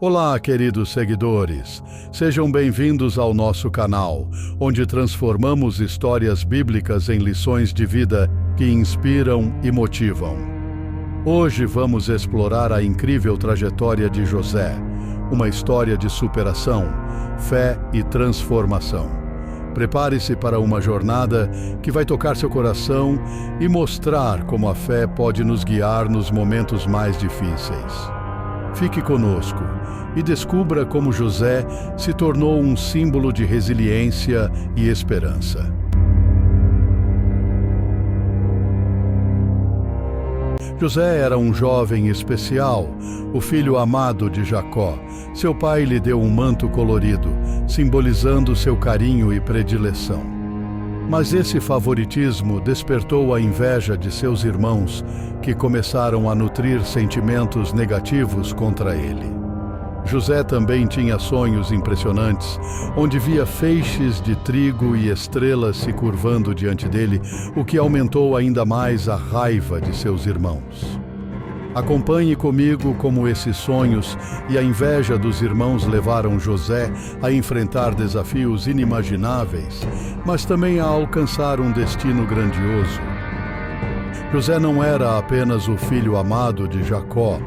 Olá, queridos seguidores. Sejam bem-vindos ao nosso canal, onde transformamos histórias bíblicas em lições de vida que inspiram e motivam. Hoje vamos explorar a incrível trajetória de José, uma história de superação, fé e transformação. Prepare-se para uma jornada que vai tocar seu coração e mostrar como a fé pode nos guiar nos momentos mais difíceis. Fique conosco e descubra como José se tornou um símbolo de resiliência e esperança. José era um jovem especial, o filho amado de Jacó. Seu pai lhe deu um manto colorido, simbolizando seu carinho e predileção. Mas esse favoritismo despertou a inveja de seus irmãos, que começaram a nutrir sentimentos negativos contra ele. José também tinha sonhos impressionantes, onde via feixes de trigo e estrelas se curvando diante dele, o que aumentou ainda mais a raiva de seus irmãos. Acompanhe comigo como esses sonhos e a inveja dos irmãos levaram José a enfrentar desafios inimagináveis, mas também a alcançar um destino grandioso. José não era apenas o filho amado de Jacó,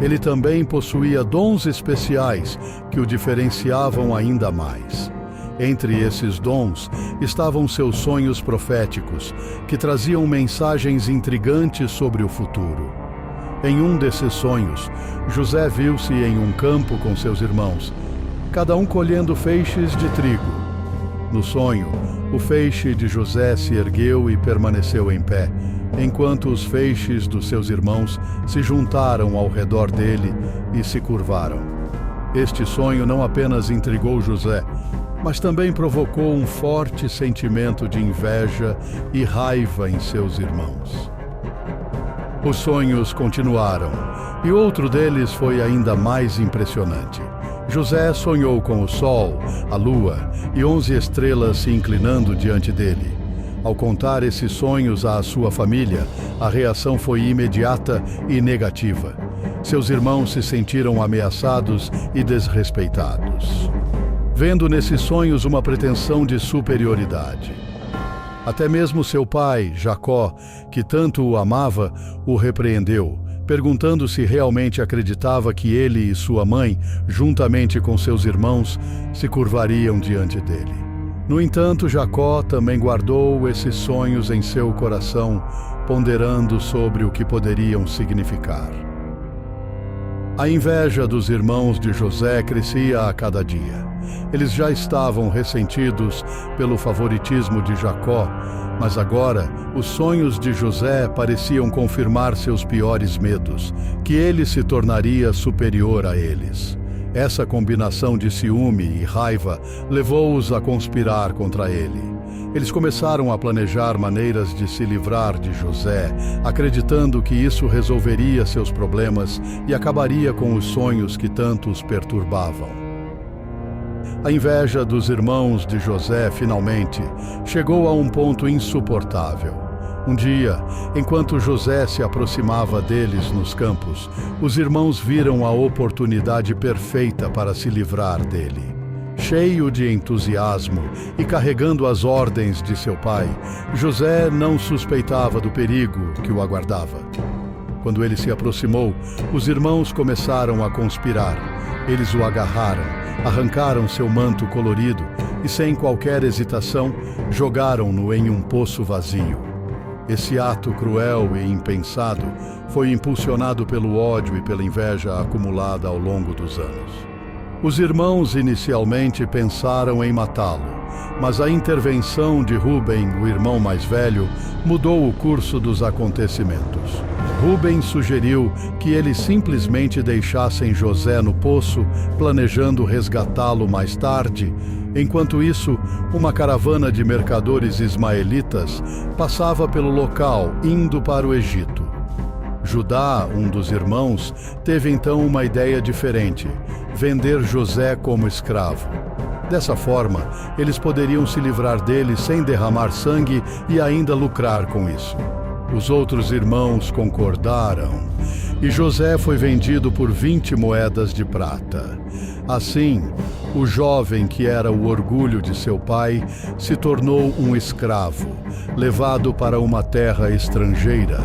ele também possuía dons especiais que o diferenciavam ainda mais. Entre esses dons estavam seus sonhos proféticos, que traziam mensagens intrigantes sobre o futuro. Em um desses sonhos, José viu-se em um campo com seus irmãos, cada um colhendo feixes de trigo. No sonho, o feixe de José se ergueu e permaneceu em pé, enquanto os feixes dos seus irmãos se juntaram ao redor dele e se curvaram. Este sonho não apenas intrigou José, mas também provocou um forte sentimento de inveja e raiva em seus irmãos. Os sonhos continuaram, e outro deles foi ainda mais impressionante. José sonhou com o sol, a lua e 11 estrelas se inclinando diante dele. Ao contar esses sonhos à sua família, a reação foi imediata e negativa. Seus irmãos se sentiram ameaçados e desrespeitados, vendo nesses sonhos uma pretensão de superioridade. Até mesmo seu pai, Jacó, que tanto o amava, o repreendeu, perguntando se realmente acreditava que ele e sua mãe, juntamente com seus irmãos, se curvariam diante dele. No entanto, Jacó também guardou esses sonhos em seu coração, ponderando sobre o que poderiam significar. A inveja dos irmãos de José crescia a cada dia. Eles já estavam ressentidos pelo favoritismo de Jacó, mas agora os sonhos de José pareciam confirmar seus piores medos, que ele se tornaria superior a eles. Essa combinação de ciúme e raiva levou-os a conspirar contra ele. Eles começaram a planejar maneiras de se livrar de José, acreditando que isso resolveria seus problemas e acabaria com os sonhos que tanto os perturbavam. A inveja dos irmãos de José, finalmente, chegou a um ponto insuportável. Um dia, enquanto José se aproximava deles nos campos, os irmãos viram a oportunidade perfeita para se livrar dele. Cheio de entusiasmo e carregando as ordens de seu pai, José não suspeitava do perigo que o aguardava. Quando ele se aproximou, os irmãos começaram a conspirar. Eles o agarraram, arrancaram seu manto colorido e, sem qualquer hesitação, jogaram-no em um poço vazio. Esse ato cruel e impensado foi impulsionado pelo ódio e pela inveja acumulada ao longo dos anos. Os irmãos inicialmente pensaram em matá-lo, mas a intervenção de Rúben, o irmão mais velho, mudou o curso dos acontecimentos. Rúben sugeriu que eles simplesmente deixassem José no poço, planejando resgatá-lo mais tarde. Enquanto isso, uma caravana de mercadores ismaelitas passava pelo local, indo para o Egito. Judá, um dos irmãos, teve então uma ideia diferente: vender José como escravo. Dessa forma, eles poderiam se livrar dele sem derramar sangue e ainda lucrar com isso. Os outros irmãos concordaram e José foi vendido por 20 moedas de prata. Assim, o jovem que era o orgulho de seu pai se tornou um escravo, levado para uma terra estrangeira.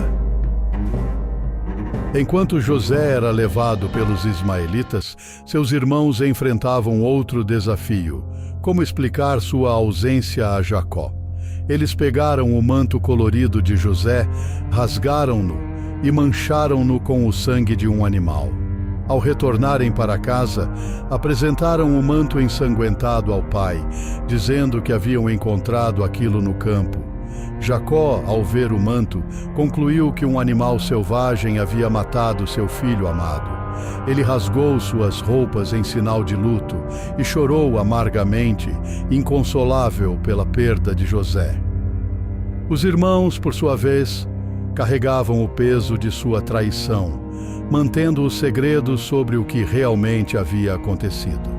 Enquanto José era levado pelos ismaelitas, seus irmãos enfrentavam outro desafio: como explicar sua ausência a Jacó. Eles pegaram o manto colorido de José, rasgaram-no e mancharam-no com o sangue de um animal. Ao retornarem para casa, apresentaram o manto ensanguentado ao pai, dizendo que haviam encontrado aquilo no campo. Jacó, ao ver o manto, concluiu que um animal selvagem havia matado seu filho amado. Ele rasgou suas roupas em sinal de luto e chorou amargamente, inconsolável pela perda de José. Os irmãos, por sua vez, carregavam o peso de sua traição, mantendo o segredo sobre o que realmente havia acontecido.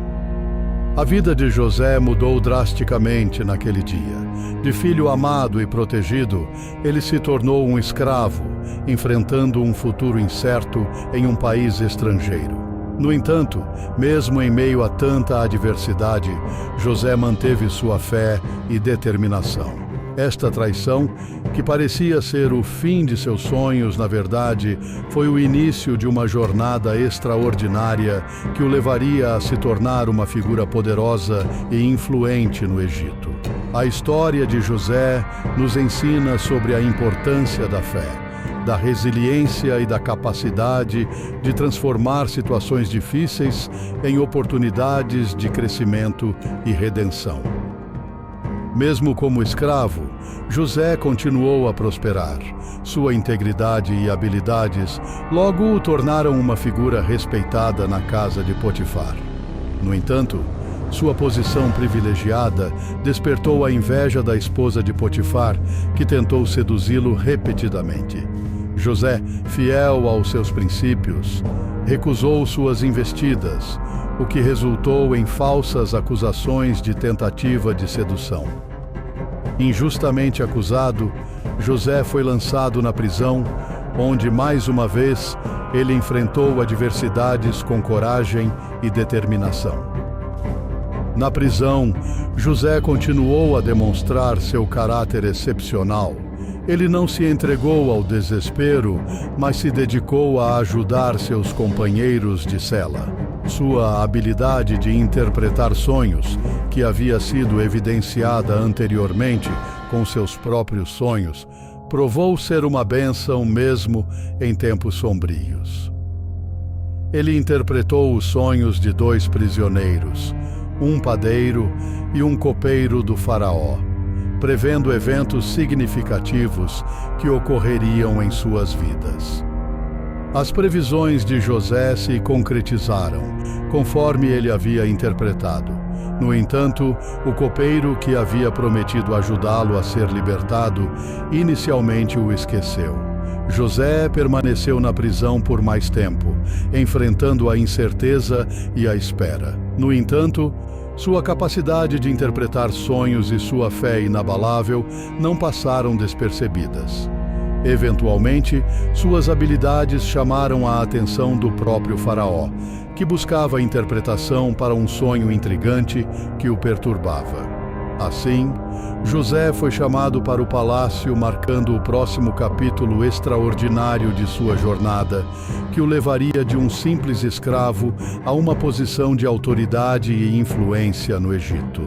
A vida de José mudou drasticamente naquele dia. De filho amado e protegido, ele se tornou um escravo, enfrentando um futuro incerto em um país estrangeiro. No entanto, mesmo em meio a tanta adversidade, José manteve sua fé e determinação. Esta traição, que parecia ser o fim de seus sonhos, na verdade, foi o início de uma jornada extraordinária que o levaria a se tornar uma figura poderosa e influente no Egito. A história de José nos ensina sobre a importância da fé, da resiliência e da capacidade de transformar situações difíceis em oportunidades de crescimento e redenção. Mesmo como escravo, José continuou a prosperar. Sua integridade e habilidades logo o tornaram uma figura respeitada na casa de Potifar. No entanto, sua posição privilegiada despertou a inveja da esposa de Potifar, que tentou seduzi-lo repetidamente. José, fiel aos seus princípios, recusou suas investidas, o que resultou em falsas acusações de tentativa de sedução. Injustamente acusado, José foi lançado na prisão, onde, mais uma vez, ele enfrentou adversidades com coragem e determinação. Na prisão, José continuou a demonstrar seu caráter excepcional. Ele não se entregou ao desespero, mas se dedicou a ajudar seus companheiros de cela. Sua habilidade de interpretar sonhos, que havia sido evidenciada anteriormente com seus próprios sonhos, provou ser uma bênção mesmo em tempos sombrios. Ele interpretou os sonhos de 2 prisioneiros, um padeiro e um copeiro do faraó, prevendo eventos significativos que ocorreriam em suas vidas. As previsões de José se concretizaram, conforme ele havia interpretado. No entanto, o copeiro que havia prometido ajudá-lo a ser libertado, inicialmente o esqueceu. José permaneceu na prisão por mais tempo, enfrentando a incerteza e a espera. No entanto, sua capacidade de interpretar sonhos e sua fé inabalável não passaram despercebidas. Eventualmente, suas habilidades chamaram a atenção do próprio faraó, que buscava interpretação para um sonho intrigante que o perturbava. Assim, José foi chamado para o palácio, marcando o próximo capítulo extraordinário de sua jornada, que o levaria de um simples escravo a uma posição de autoridade e influência no Egito.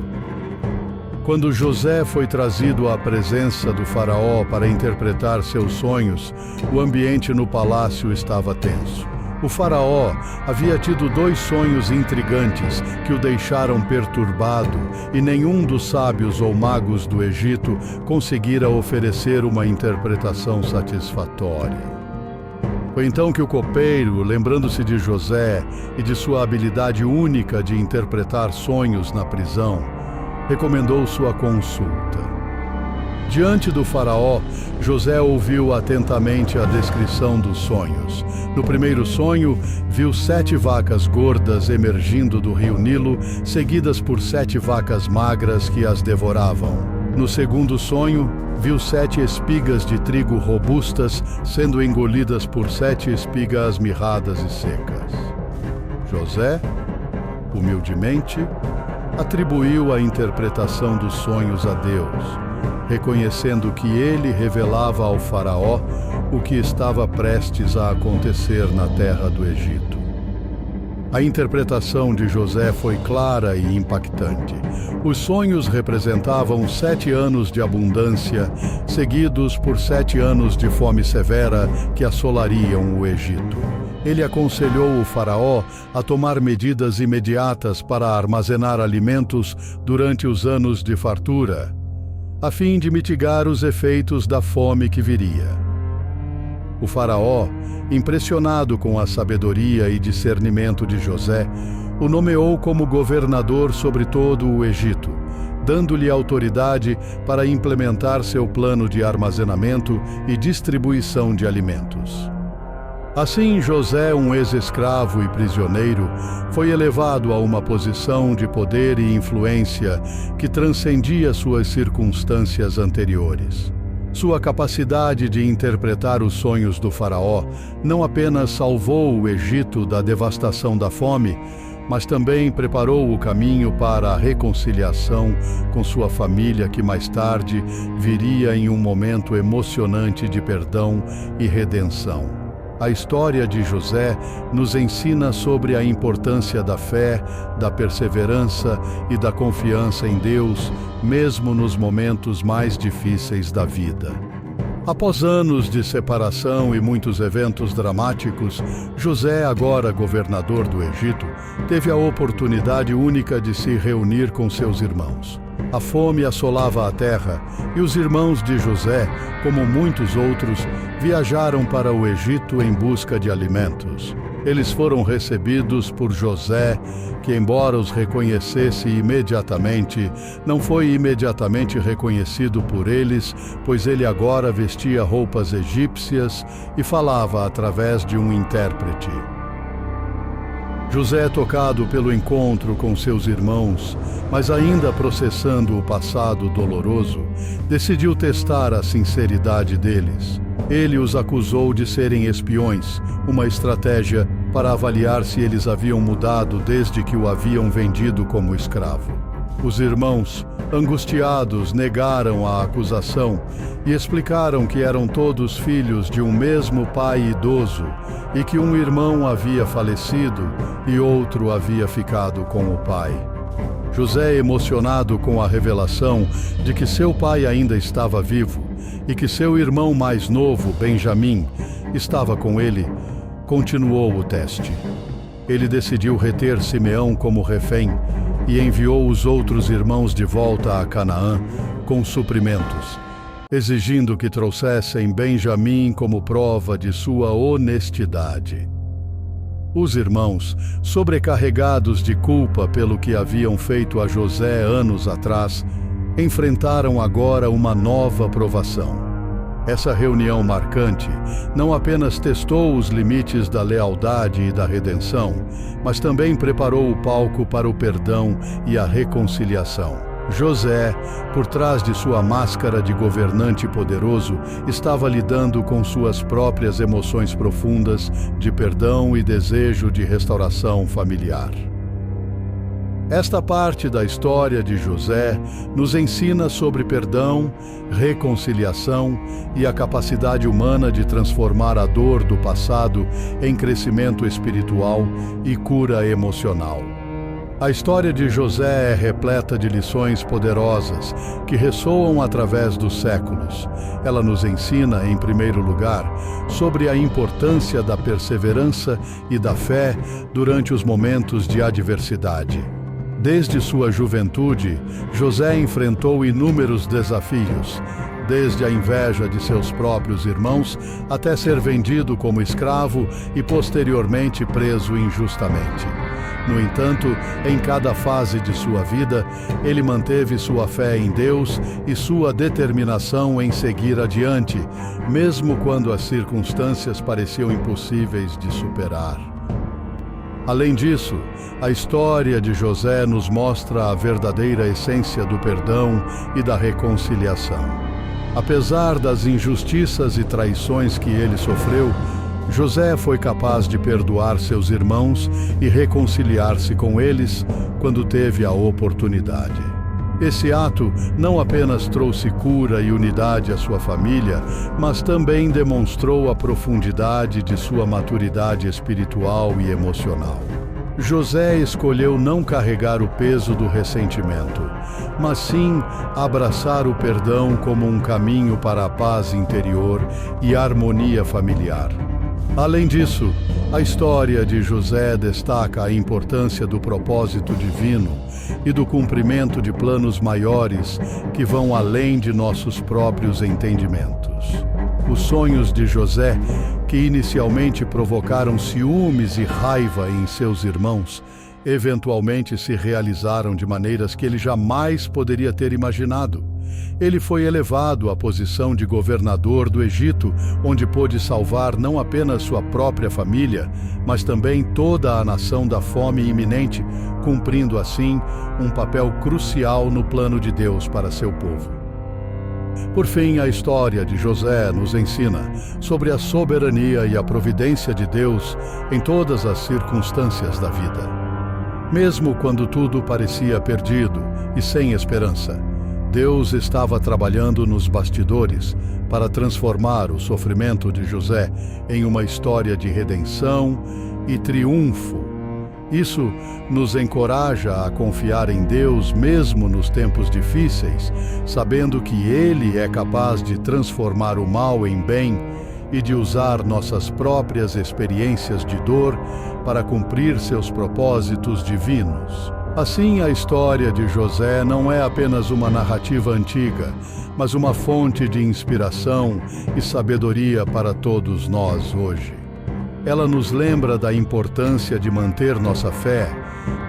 Quando José foi trazido à presença do faraó para interpretar seus sonhos, o ambiente no palácio estava tenso. O faraó havia tido 2 sonhos intrigantes que o deixaram perturbado, e nenhum dos sábios ou magos do Egito conseguira oferecer uma interpretação satisfatória. Foi então que o copeiro, lembrando-se de José e de sua habilidade única de interpretar sonhos na prisão, recomendou sua consulta. Diante do faraó, José ouviu atentamente a descrição dos sonhos. No primeiro sonho, viu 7 vacas gordas emergindo do rio Nilo, seguidas por 7 vacas magras que as devoravam. No segundo sonho, viu 7 espigas de trigo robustas sendo engolidas por 7 espigas mirradas e secas. José, humildemente, atribuiu a interpretação dos sonhos a Deus, reconhecendo que ele revelava ao faraó o que estava prestes a acontecer na terra do Egito. A interpretação de José foi clara e impactante. Os sonhos representavam 7 anos de abundância, seguidos por 7 anos de fome severa que assolariam o Egito. Ele aconselhou o faraó a tomar medidas imediatas para armazenar alimentos durante os anos de fartura, a fim de mitigar os efeitos da fome que viria. O faraó, impressionado com a sabedoria e discernimento de José, o nomeou como governador sobre todo o Egito, dando-lhe autoridade para implementar seu plano de armazenamento e distribuição de alimentos. Assim, José, um ex-escravo e prisioneiro, foi elevado a uma posição de poder e influência que transcendia suas circunstâncias anteriores. Sua capacidade de interpretar os sonhos do faraó não apenas salvou o Egito da devastação da fome, mas também preparou o caminho para a reconciliação com sua família, que mais tarde viria em um momento emocionante de perdão e redenção. A história de José nos ensina sobre a importância da fé, da perseverança e da confiança em Deus, mesmo nos momentos mais difíceis da vida. Após anos de separação e muitos eventos dramáticos, José, agora governador do Egito, teve a oportunidade única de se reunir com seus irmãos. A fome assolava a terra e os irmãos de José, como muitos outros, viajaram para o Egito em busca de alimentos. Eles foram recebidos por José, que, embora os reconhecesse imediatamente, não foi imediatamente reconhecido por eles, pois ele agora vestia roupas egípcias e falava através de um intérprete. José, tocado pelo encontro com seus irmãos, mas ainda processando o passado doloroso, decidiu testar a sinceridade deles. Ele os acusou de serem espiões, uma estratégia para avaliar se eles haviam mudado desde que o haviam vendido como escravo. Os irmãos, angustiados, negaram a acusação e explicaram que eram todos filhos de um mesmo pai idoso e que um irmão havia falecido e outro havia ficado com o pai. José, emocionado com a revelação de que seu pai ainda estava vivo e que seu irmão mais novo, Benjamim, estava com ele, continuou o teste. Ele decidiu reter Simeão como refém e enviou os outros irmãos de volta a Canaã com suprimentos, exigindo que trouxessem Benjamim como prova de sua honestidade. Os irmãos, sobrecarregados de culpa pelo que haviam feito a José anos atrás, enfrentaram agora uma nova provação. Essa reunião marcante não apenas testou os limites da lealdade e da redenção, mas também preparou o palco para o perdão e a reconciliação. José, por trás de sua máscara de governante poderoso, estava lidando com suas próprias emoções profundas de perdão e desejo de restauração familiar. Esta parte da história de José nos ensina sobre perdão, reconciliação e a capacidade humana de transformar a dor do passado em crescimento espiritual e cura emocional. A história de José é repleta de lições poderosas que ressoam através dos séculos. Ela nos ensina, em primeiro lugar, sobre a importância da perseverança e da fé durante os momentos de adversidade. Desde sua juventude, José enfrentou inúmeros desafios, desde a inveja de seus próprios irmãos até ser vendido como escravo e posteriormente preso injustamente. No entanto, em cada fase de sua vida, ele manteve sua fé em Deus e sua determinação em seguir adiante, mesmo quando as circunstâncias pareciam impossíveis de superar. Além disso, a história de José nos mostra a verdadeira essência do perdão e da reconciliação. Apesar das injustiças e traições que ele sofreu, José foi capaz de perdoar seus irmãos e reconciliar-se com eles quando teve a oportunidade. Esse ato não apenas trouxe cura e unidade à sua família, mas também demonstrou a profundidade de sua maturidade espiritual e emocional. José escolheu não carregar o peso do ressentimento, mas sim abraçar o perdão como um caminho para a paz interior e a harmonia familiar. Além disso, a história de José destaca a importância do propósito divino e do cumprimento de planos maiores que vão além de nossos próprios entendimentos. Os sonhos de José, que inicialmente provocaram ciúmes e raiva em seus irmãos, eventualmente se realizaram de maneiras que ele jamais poderia ter imaginado. Ele foi elevado à posição de governador do Egito, onde pôde salvar não apenas sua própria família, mas também toda a nação da fome iminente, cumprindo assim um papel crucial no plano de Deus para seu povo. Por fim, a história de José nos ensina sobre a soberania e a providência de Deus em todas as circunstâncias da vida. Mesmo quando tudo parecia perdido e sem esperança, Deus estava trabalhando nos bastidores para transformar o sofrimento de José em uma história de redenção e triunfo. Isso nos encoraja a confiar em Deus mesmo nos tempos difíceis, sabendo que Ele é capaz de transformar o mal em bem e de usar nossas próprias experiências de dor para cumprir seus propósitos divinos. Assim, a história de José não é apenas uma narrativa antiga, mas uma fonte de inspiração e sabedoria para todos nós hoje. Ela nos lembra da importância de manter nossa fé,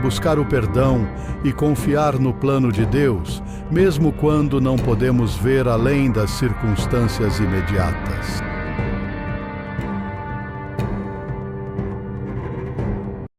buscar o perdão e confiar no plano de Deus, mesmo quando não podemos ver além das circunstâncias imediatas.